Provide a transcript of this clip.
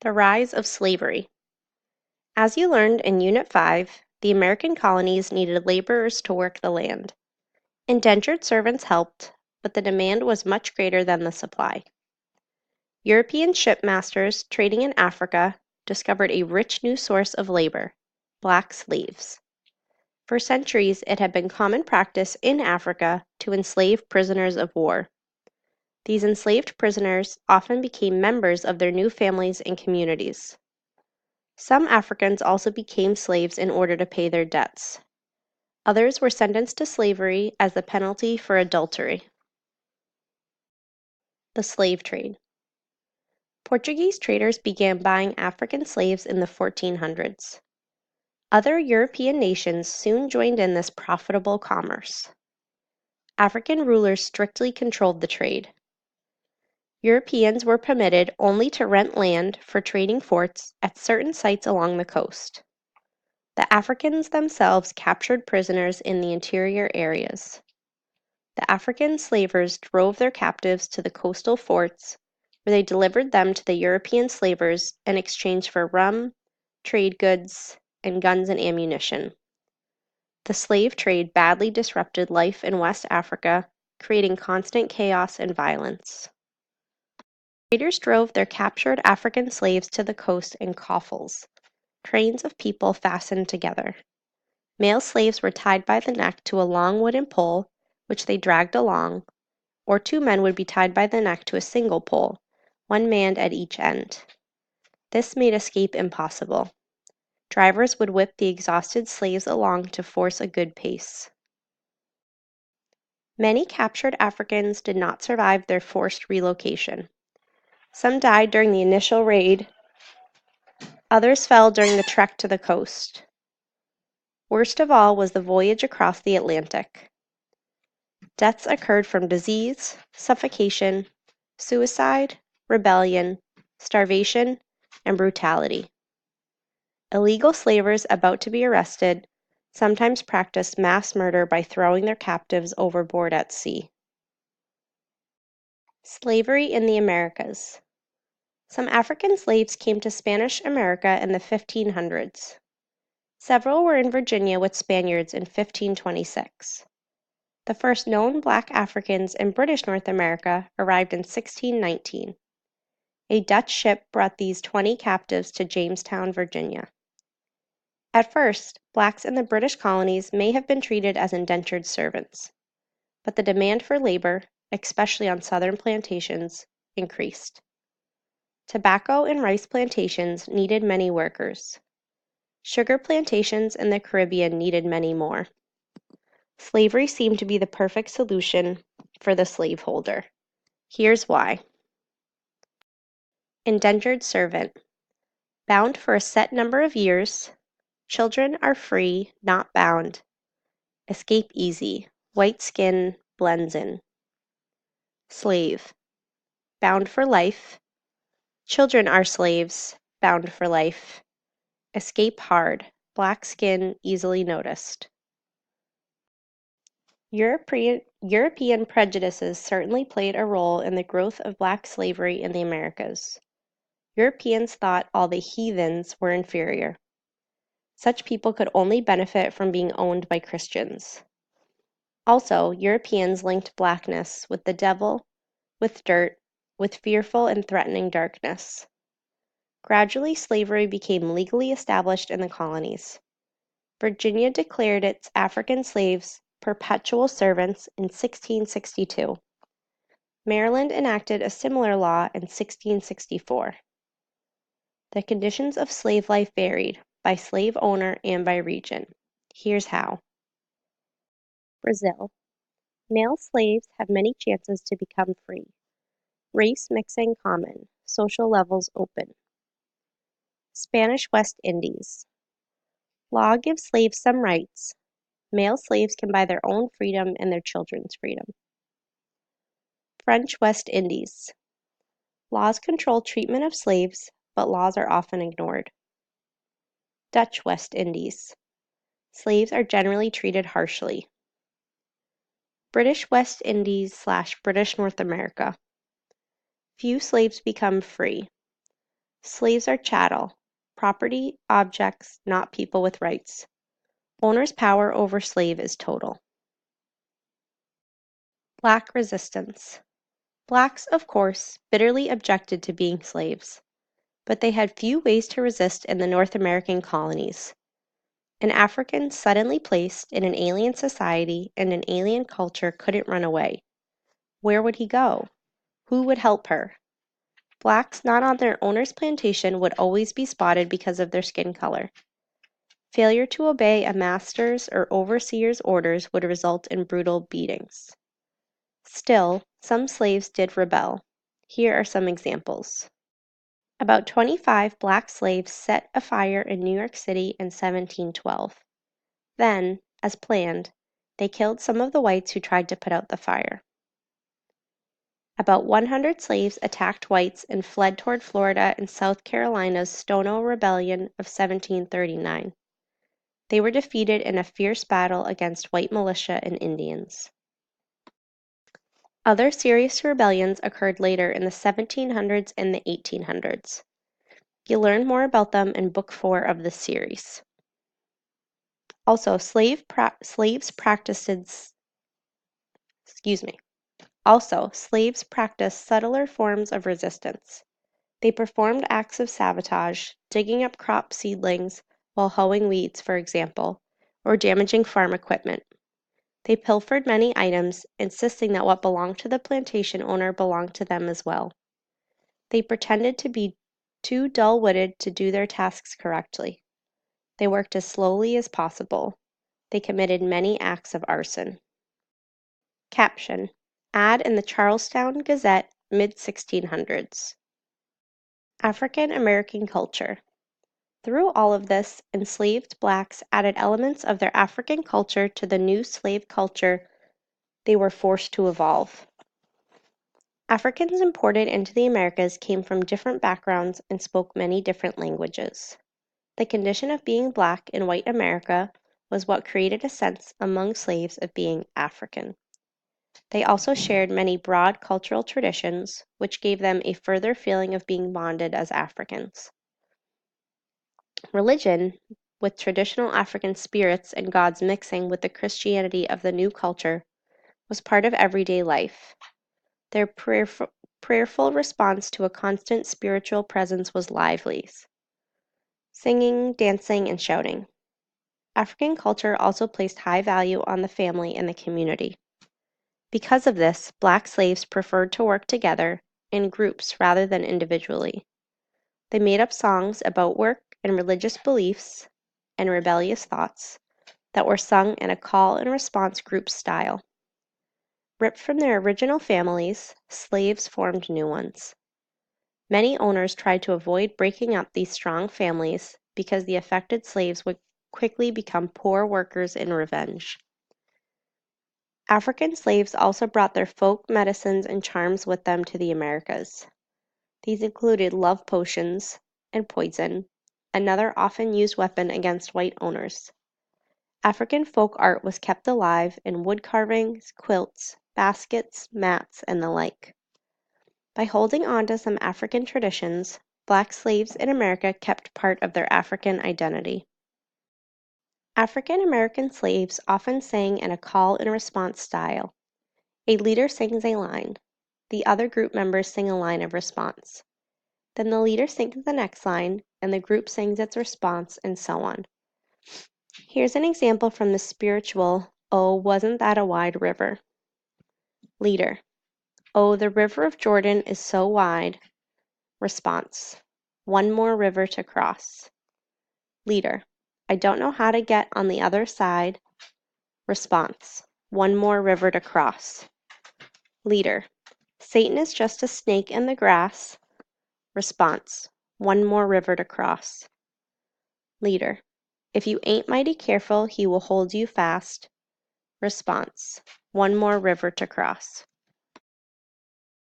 The rise of slavery. As you learned in Unit 5, the American colonies needed laborers to work the land. Indentured servants helped, but the demand was much greater than the supply. European shipmasters trading in Africa discovered a rich new source of labor, black slaves. For centuries, it had been common practice in Africa to enslave prisoners of war. These enslaved prisoners often became members of their new families and communities. Some Africans also became slaves in order to pay their debts. Others were sentenced to slavery as the penalty for adultery. The slave trade. Portuguese traders began buying African slaves in the 1400s. Other European nations soon joined in this profitable commerce. African rulers strictly controlled the trade. Europeans were permitted only to rent land for trading forts at certain sites along the coast. The Africans themselves captured prisoners in the interior areas. The African slavers drove their captives to the coastal forts, where they delivered them to the European slavers in exchange for rum, trade goods, and guns and ammunition. The slave trade badly disrupted life in West Africa, creating constant chaos and violence. Traders drove their captured African slaves to the coast in coffles, trains of people fastened together. Male slaves were tied by the neck to a long wooden pole, which they dragged along, or two men would be tied by the neck to a single pole, one manned at each end. This made escape impossible. Drivers would whip the exhausted slaves along to force a good pace. Many captured Africans did not survive their forced relocation. Some died during the initial raid, others fell during the trek to the coast. Worst of all was the voyage across the Atlantic. Deaths occurred from disease, suffocation, suicide, rebellion, starvation, and brutality. Illegal slavers about to be arrested sometimes practiced mass murder by throwing their captives overboard at sea. Slavery in the Americas. Some African slaves came to Spanish America in the 1500s. Several were in Virginia with Spaniards in 1526. The first known black Africans in British North America arrived in 1619. A Dutch ship brought these 20 captives to Jamestown, Virginia. At first, blacks in the British colonies may have been treated as indentured servants, but the demand for labor, especially on southern plantations, increased. Tobacco and rice plantations needed many workers. Sugar plantations in the Caribbean needed many more. Slavery seemed to be the perfect solution for the slaveholder. Here's why. Indentured servant. Bound for a set number of years. Children are free, not bound. Escape easy. White skin blends in. Slave. Bound for life. Children are slaves, bound for life. Escape hard. Black skin easily noticed. European prejudices certainly played a role in the growth of black slavery in the Americas. Europeans thought all the heathens were inferior. Such people could only benefit from being owned by Christians. Also, Europeans linked blackness with the devil, with dirt, with fearful and threatening darkness. Gradually, slavery became legally established in the colonies. Virginia declared its African slaves perpetual servants in 1662. Maryland enacted a similar law in 1664. The conditions of slave life varied by slave owner and by region. Here's how. Brazil. Male slaves have many chances to become free. Race mixing common. Social levels open. Spanish West Indies. Law gives slaves some rights. Male slaves can buy their own freedom and their children's freedom. French West Indies. Laws control treatment of slaves, but laws are often ignored. Dutch West Indies. Slaves are generally treated harshly. British West Indies / British North America. Few slaves become free. Slaves are chattel, property, objects, not people with rights. Owner's power over slave is total. Black resistance. Blacks, of course, bitterly objected to being slaves, but they had few ways to resist in the North American colonies. An African suddenly placed in an alien society and an alien culture couldn't run away. Where would he go? Who would help her? Blacks not on their owner's plantation would always be spotted because of their skin color. Failure to obey a master's or overseer's orders would result in brutal beatings. Still, some slaves did rebel. Here are some examples. About 25 black slaves set a fire in New York City in 1712. Then, as planned, they killed some of the whites who tried to put out the fire. About 100 slaves attacked whites and fled toward Florida in South Carolina's Stono Rebellion of 1739. They were defeated in a fierce battle against white militia and Indians. Other serious rebellions occurred later in the 1700s and the 1800s. You'll learn more about them in Book 4 of this series. Also, slaves practiced subtler forms of resistance. They performed acts of sabotage, digging up crop seedlings while hoeing weeds, for example, or damaging farm equipment. They pilfered many items, insisting that what belonged to the plantation owner belonged to them as well. They pretended to be too dull-witted to do their tasks correctly. They worked as slowly as possible. They committed many acts of arson. Caption: Ad in the Charlestown Gazette, mid-1600s. African American culture. Through all of this, enslaved blacks added elements of their African culture to the new slave culture they were forced to evolve. Africans imported into the Americas came from different backgrounds and spoke many different languages. The condition of being black in white America was what created a sense among slaves of being African. They also shared many broad cultural traditions, which gave them a further feeling of being bonded as Africans. Religion, with traditional African spirits and gods mixing with the Christianity of the new culture, was part of everyday life. Their prayerful response to a constant spiritual presence was lively. Singing, dancing, and shouting. African culture also placed high value on the family and the community. Because of this, black slaves preferred to work together in groups rather than individually. They made up songs about work and religious beliefs and rebellious thoughts that were sung in a call and response group style. Ripped from their original families, slaves formed new ones. Many owners tried to avoid breaking up these strong families because the affected slaves would quickly become poor workers in revenge. African slaves also brought their folk medicines and charms with them to the Americas. These included love potions and poison, another often used weapon against white owners. African folk art was kept alive in wood carvings, quilts, baskets, mats, and the like. By holding on to some African traditions, black slaves in America kept part of their African identity. African American slaves often sang in a call and response style. A leader sings a line. The other group members sing a line of response. Then the leader sings the next line, and the group sings its response, and so on. Here's an example from the spiritual, "Oh, Wasn't That a Wide River?" Leader: Oh, the river of Jordan is so wide. Response: One more river to cross. Leader: I don't know how to get on the other side. Response: One more river to cross. Leader: Satan is just a snake in the grass. Response: One more river to cross. Leader: If you ain't mighty careful, he will hold you fast. Response: One more river to cross.